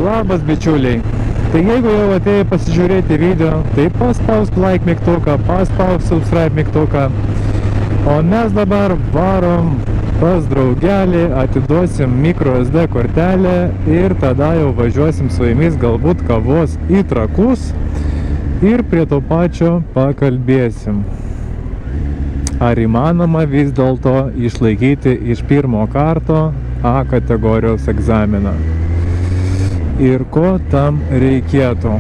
Labas bičiuliai. Tai jeigu jau atėjai pasižiūrėti video, tai paspausk like mygtuką, paspausk subscribe mygtuką. O mes dabar varom pas draugelį, atiduosim microSD kortelę ir tada jau važiuosim su jumis galbūt kavos į Trakus ir prie to pačio pakalbėsim. Ar įmanoma vis dėlto išlaikyti iš pirmo karto A kategorijos egzaminą? Ir ko tam reikėtų?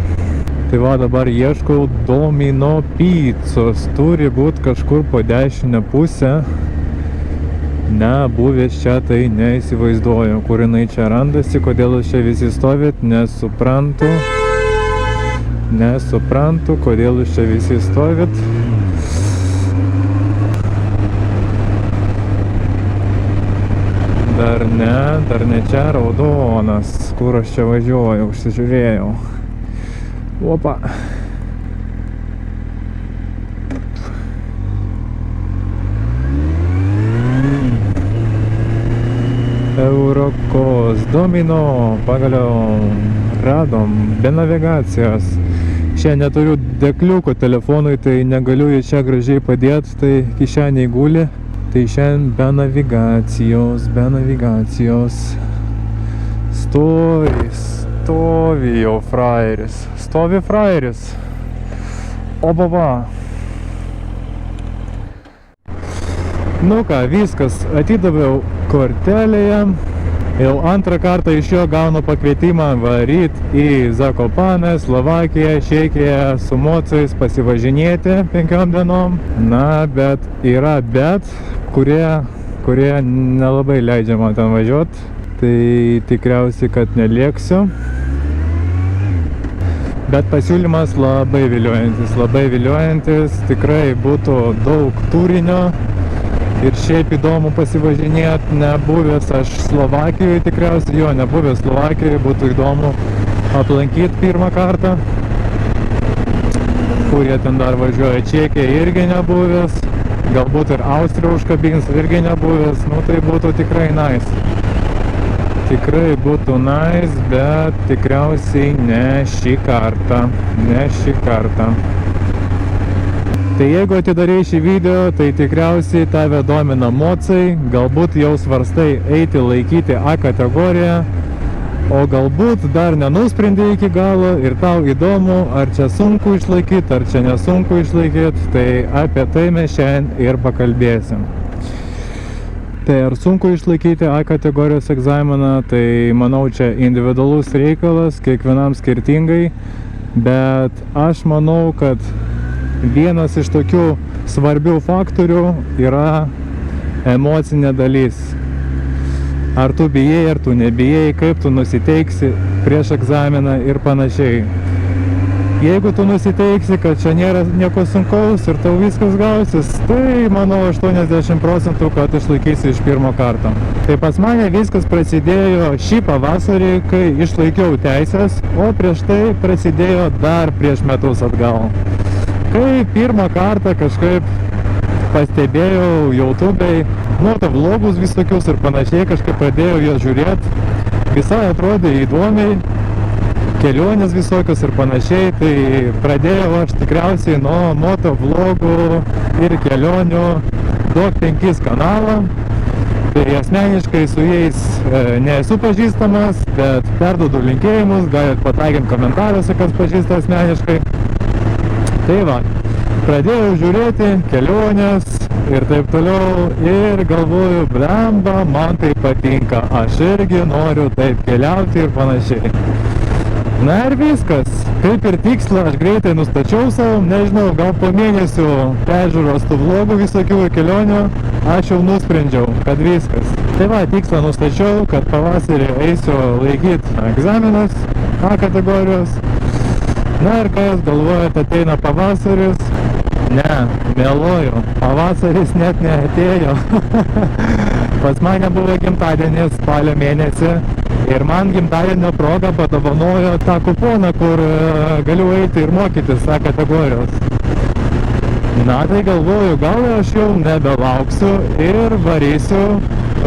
Tai va dabar ieškau Domino picos. Turi būti kažkur po dešinę pusę. Ne, buvęs čia tai neįsivaizduoju. Kur jinai čia randasi, kodėl čia visi stovit, nesuprantu. Nesuprantu, kodėl čia visi stovit. Dar ne čia raudonas. Kur aš čia važiuoju, užsižiūrėjau. Opa. Eurokos, Domino, pagaliau radom, be navigacijos. Čia neturiu dekliuko telefonui, tai negaliu jį čia gražiai padėti, tai kišeniai guli. Tai šiandien be navigacijos. Stovi jau frajeris. Stovi frajeris. O baba. Nu ką, viskas. Atidaviau kortelėje. Jau antrą kartą iš jo gaunu pakvietimą varyt į Zakopanę, Slovakiją, Čekiją su mocais pasivažinėti 5 dienom. Na, bet yra kurie nelabai leidžia man ten važiuoti. Tai tikriausiai, kad nelėksiu. Bet pasiūlymas labai viliojantis. Tikrai būtų daug turinio. Ir šiaip įdomu pasivažinėti, nebuvęs aš Slovakijoje tikriausiai, nebuvęs Slovakijoje, būtų įdomu aplankyti pirmą kartą. Kurie ten dar važiuoja, Čekija irgi nebuvęs, galbūt ir Austrija užkabins, irgi nebuvęs, nu tai būtų tikrai nice. Tikrai būtų nice, bet tikriausiai ne šį kartą. Tai jeigu atidarei šį video, tai tikriausiai tave domina mocai, galbūt jau svarstai eiti laikyti A kategoriją, o galbūt dar nenusprendei iki galo ir tau įdomu, ar čia sunku išlaikyti, ar čia nesunku išlaikyti, tai apie tai mes šiandien ir pakalbėsim. Tai ar sunku išlaikyti A kategorijos egzaminą, tai manau čia individualus reikalas, kiekvienam skirtingai, bet aš manau, kad vienas iš tokių svarbių faktorių yra emocinė dalis. Ar tu bijai, ar tu nebijai, kaip tu nusiteiksi prieš egzaminą ir panašiai. Jeigu tu nusiteiksi, kad čia nėra nieko sunkaus ir tau viskas gausis, tai manau 80%, kad išlaikysi iš pirmo karto. Tai pas mane viskas prasidėjo šį pavasarį, kai išlaikiau teisės, o prieš tai prasidėjo dar prieš metus atgal. Kai pirmą kartą kažkaip pastebėjau YouTube'ai, motovlogus visokius ir panašiai, kažkaip pradėjau juos žiūrėti, visai atrodė įdomiai, kelionės visokios ir panašiai, tai pradėjau aš tikriausiai nuo motovlogų ir kelionių Dog5 kanalą. Tai asmeniškai su jais nesu pažįstamas, bet perduodu linkėjimus, galit pataikinti komentaruose, kas pažįsta asmeniškai. Tai va, pradėjau žiūrėti kelionės ir taip toliau ir galvoju, blemba, man tai patinka, aš irgi noriu taip keliauti ir panašiai. Na ir viskas, kaip ir tikslą aš greitai nustačiau savo, nežinau, gal po mėnesių peržiūros tų vlogų visokių ir kelionių, aš jau nusprendžiau, kad viskas. Tai va, tikslą nustačiau, kad pavasarį eisiu laikyti egzaminas A kategorijos. Na ir ką jūs galvojate, ateina pavasaris? Ne, meluoju, pavasaris net neatėjo. Pas mane buvo gimtadienis spalio mėnesį ir man gimtadienio proga padovanojo tą kuponą, kur galiu eiti ir mokytis A kategorijos. Na tai galvoju, gal aš jau nebelauksiu ir varysiu,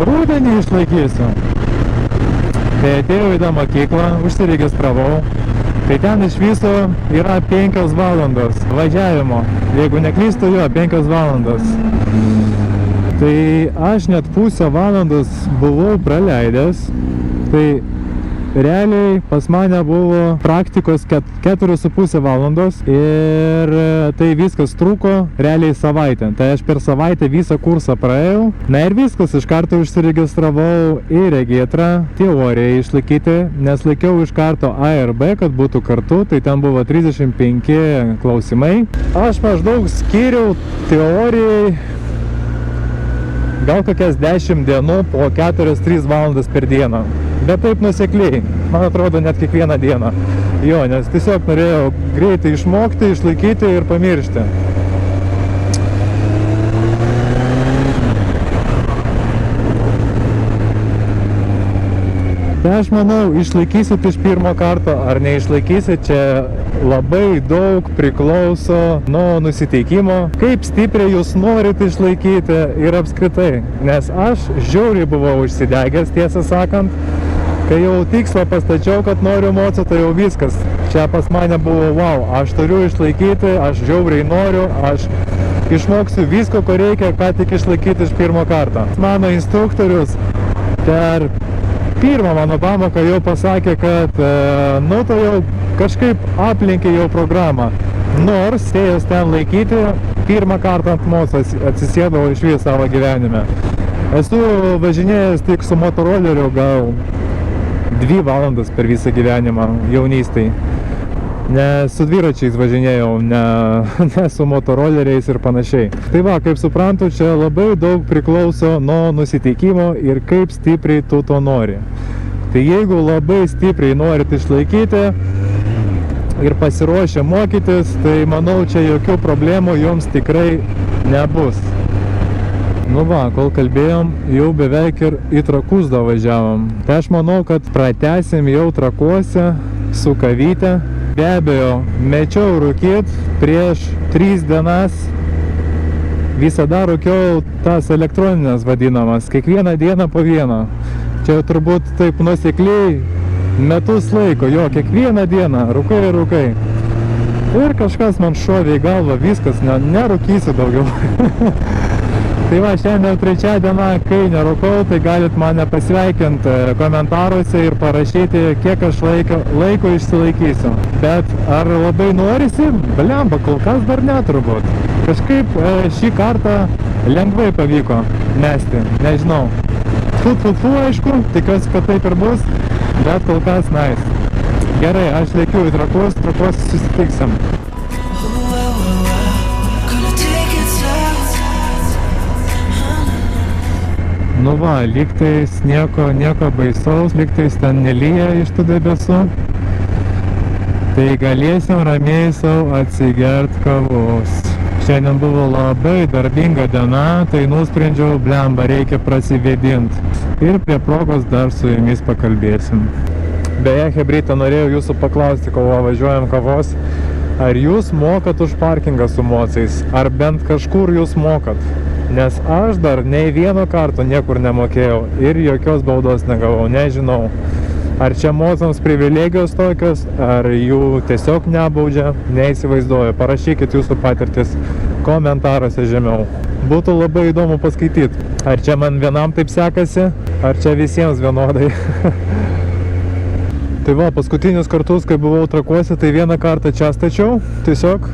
rudenį išlaikysiu. Tai atėjau į tą mokyklą, užsiregistravau. Tai ten iš viso yra 5 valandos važiavimo. Jeigu neklystu, jo, 5 valandos. Tai aš net pusę valandos buvau praleidęs. Tai realiai pas mane buvo praktikos 4,5 valandos ir tai viskas truko realiai savaitę. Tai aš per savaitę visą kursą praėjau. Na ir viskas, iš karto užsiregistravau į regitrą, teoriją išlaikyti, nes laikiau iš karto A ir B, kad būtų kartu, tai ten buvo 35 klausimai. Aš maždaug skyriau teorijai gal kokias 10 dienų po 4-3 valandas per dieną. Bet taip nusekliai, man atrodo, net kiekvieną dieną. Jo, nes tiesiog norėjau greitai išmokti, išlaikyti ir pamiršti. Tai aš manau, išlaikysit iš pirmo karto ar neišlaikysit, čia labai daug priklauso nuo nusiteikimo, kaip stipriai jūs norit išlaikyti ir apskritai. Nes aš žiauriai buvau užsidegęs, tiesą sakant. Kai jau tikslą pastačiau, kad noriu moco, tai jau viskas. Čia pas mane buvo, wow, aš turiu išlaikyti, aš žiauriai noriu, aš išmoksiu visko, ko reikia, ką tik išlaikyti iš pirmo karto. Mano instruktorius per pirmą mano pamoką jau pasakė, kad nu to jau kažkaip aplenkė jau programą. Nors ėjęs ten laikyti, pirmą kartą ant moco atsisėdau iš vis savo gyvenime. Esu važinėjęs tik su motoroleriu gal 2 valandas per visą gyvenimą jaunystėj. Ne su dviračiais važinėjau, ne su motoroleriais ir panašiai. Tai va, kaip suprantu, čia labai daug priklauso nuo nusiteikimo ir kaip stipriai tu to nori. Tai jeigu labai stipriai norit išlaikyti ir pasiruošę mokytis, tai manau, čia jokių problemų jums tikrai nebus. Nu va, kol kalbėjom, jau beveik ir į Trakus davažiavom. Tai aš manau, kad pratęsim jau Trakuose su kavyte. Be abejo, mečiau rūkyt prieš 3 dienas. Visada rūkiau tas elektroninės vadinamas, kiekvieną dieną po vieną. Čia turbūt taip nuosekliai metus laiko, jo, kiekvieną dieną rūkai ir rūkai. Ir kažkas man šovė į galvą, viskas, nerūkysiu daugiau. Tai va, šiandien 3 diena, kai nerūkau, tai galit mane pasveikinti komentaruose ir parašyti, kiek aš laiko išsilaikysiu. Bet ar labai norisi? Blemba, kol kas dar neturbūt. Kažkaip šį kartą lengvai pavyko mesti, nežinau. Fu, aišku, tikiuosi, kad taip ir bus, bet kol kas nice. Gerai, aš lėkiu į Trakus susitiksim. Nu va, lygtais nieko baisaus, lygtais ten nelyja iš tų debesų. Tai galėsim ramiai savo atsigert kavos. Šiandien buvo labai darbinga diena, tai nusprendžiau, blemba, reikia prasivėdint. Ir prie progos dar su jumis pakalbėsim. Beje, hebrytė, norėjau jūsų paklausti, kol važiuojam kavos. Ar jūs mokat už parkingą su mocais? Ar bent kažkur jūs mokat? Nes aš dar nei vieno karto niekur nemokėjau ir jokios baudos negavau, nežinau. Ar čia mocams privilegijos tokios, ar jų tiesiog nebaudžia, neįsivaizduoju. Parašykit jūsų patirtis komentaruose žemiau. Būtų labai įdomu paskaityti, ar čia man vienam taip sekasi, ar čia visiems vienodai. Tai va, paskutinius kartus, kai buvau Trakuose, tai vieną kartą čia stačiau, tiesiog.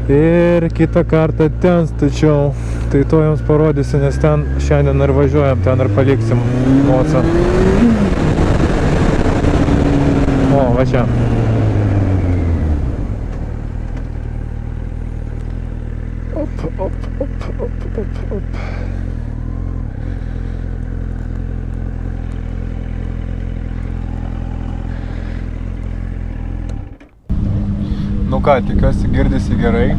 Ir kitą kartą ten stačiau. Tai to jums parodysiu, nes ten šiandien ir važiuojam, ten ir paliksim mocą. O, va čia. Op. Nu ką, tikiuosi girdisi gerai.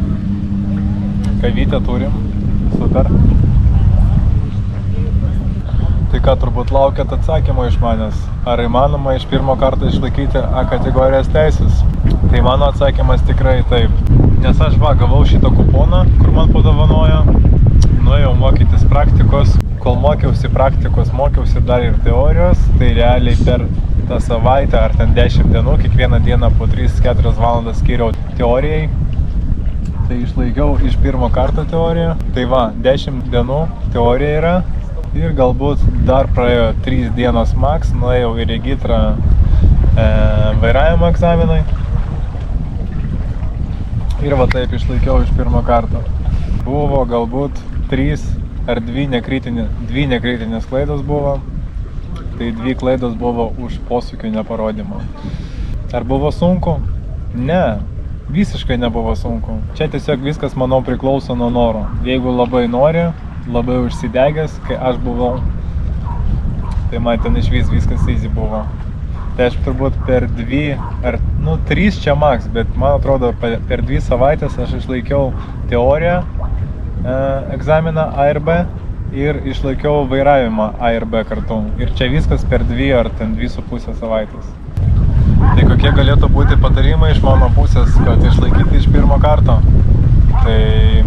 Kavytę turim. Super. Tai ką, turbūt laukiat atsakymą iš manęs. Ar įmanoma iš pirmo karto išlaikyti A kategorijos teisės? Tai mano atsakymas tikrai taip. Nes aš gavau šitą kuponą, kur man padovanojo. Nuėjau mokytis praktikos kol mokiausi praktikos, mokiausi dar ir teorijos, tai realiai per tą savaitę ar ten 10 dienų, kiekvieną dieną po 3-4 valandas skyriau teorijai. Tai išlaikiau iš pirmo karto teoriją. Tai va, 10 dienų teorija yra ir galbūt dar praėjo 3 dienos maks, nuėjau į regitrą vairavimo egzaminai. Ir va taip išlaikiau iš pirmo karto. Buvo galbūt 3 ar 2 nekritinės klaidos buvo. Tai 2 klaidos buvo už posūkio neparodymą. Ar buvo sunku? Ne, visiškai nebuvo sunku. Čia tiesiog viskas, manau, priklauso nuo noro. Jeigu labai nori, labai užsidegęs, kai aš buvau, tai man ten išvis viskas easy buvo. Tai aš turbūt per 2 ar 3 čia maks, bet man atrodo per 2 savaitės aš išlaikiau teoriją egzaminą A ir B ir išlaikiau vairavimą A ir B kartu. Ir čia viskas per 2 ar ten 2,5 savaitės. Tai kokie galėtų būti patarimai iš mano pusės, kad išlaikyti iš pirmo karto? Tai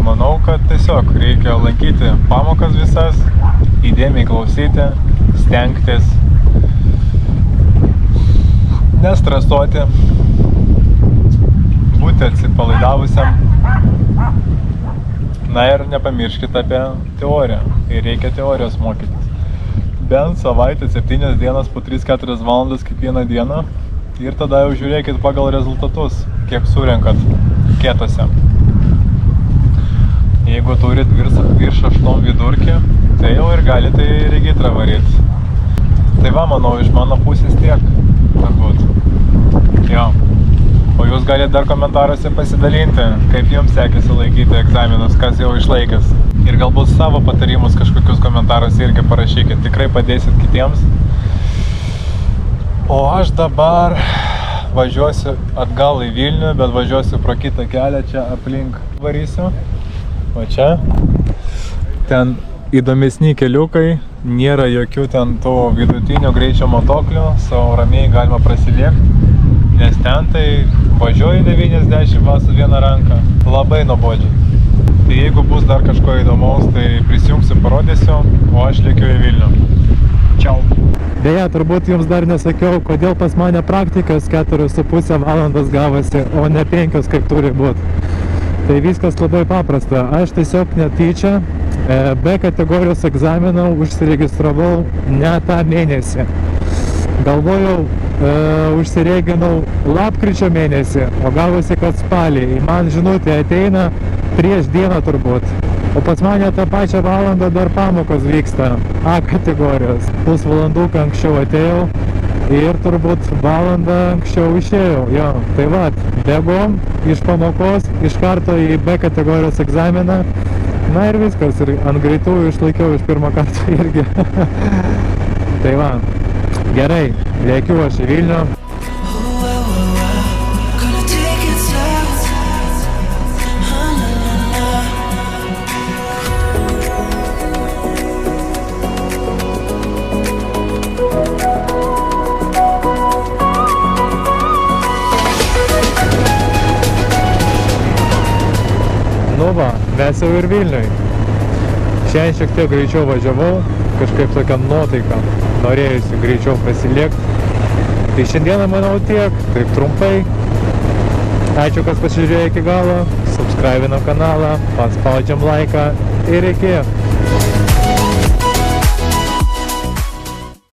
manau, kad tiesiog reikia lankyti pamokas visas, įdėmiai klausyti, stengtis, nestresuoti, būti atsipalaidavusiam. Na ir nepamirškite apie teoriją. Ir reikia teorijos mokytis. Bent savaitę, 7 dienas po 3-4 valandas kiekvieną dieną. Ir tada jau žiūrėkit pagal rezultatus, kiek surenkat ketose. Jeigu turit virš 8 vidurkį, tai jau ir galite į regitrą varyti. Tai va, manau, iš mano pusės tiek, turbūt. Jo. O jūs galite dar komentaruose pasidalinti, kaip jums sekėsi laikyti egzaminus, kas jau išlaikęs. Ir galbūt savo patarimus kažkokius komentaruose irgi parašykit, tikrai padėsit kitiems. O aš dabar važiuosiu atgal į Vilnių, bet važiuosiu pro kitą kelią, čia aplink varysiu. O čia. Ten įdomesni keliukai, nėra jokių ten tų vidutinio greičio matuoklių, savo ramiai galima prasilėkti. Nes ten tai važiuoju 90 va su viena ranka, labai nuobodžiai. Tai jeigu bus dar kažko įdomaus, tai prisijungsiu, parodysiu, o aš lėkiu į Vilnių. Čiau. Beje, turbūt jums dar nesakiau, kodėl pas mane praktikas 4,5 valandos gavosi, o ne 5 kaip turi būti. Tai viskas labai paprasta. Aš tiesiog netyčia B kategorijos egzaminą užsiregistravau ne tą mėnesį. Galvojau, užsireginau lapkričio mėnesį, o gavosi, kad spalį. Man žinutė ateina prieš dieną turbūt. O pas mane tą pačią valandą dar pamokos vyksta A kategorijos. Pusvalanduką anksčiau atėjau ir turbūt valandą anksčiau išėjau. Jo, tai va, bėgom iš pamokos, iš karto į B kategorijos egzaminą. Na ir viskas, ir ant greitųjų išlaikiau iš pirmo karto irgi. Tai va. Gerai, lėkiu aš į Vilnių. Nu va, mes jau ir Vilniui. Šiandien šiek tiek greičiau važiavau, kažkaip tokia nuotaika, norėjusi greičiau pasilėkti. Tai šiandieną manau tiek, taip trumpai. Ačiū, kas pasižiūrėjo iki galo, subscribinam kanalą, paspaudžiam laiką ir iki.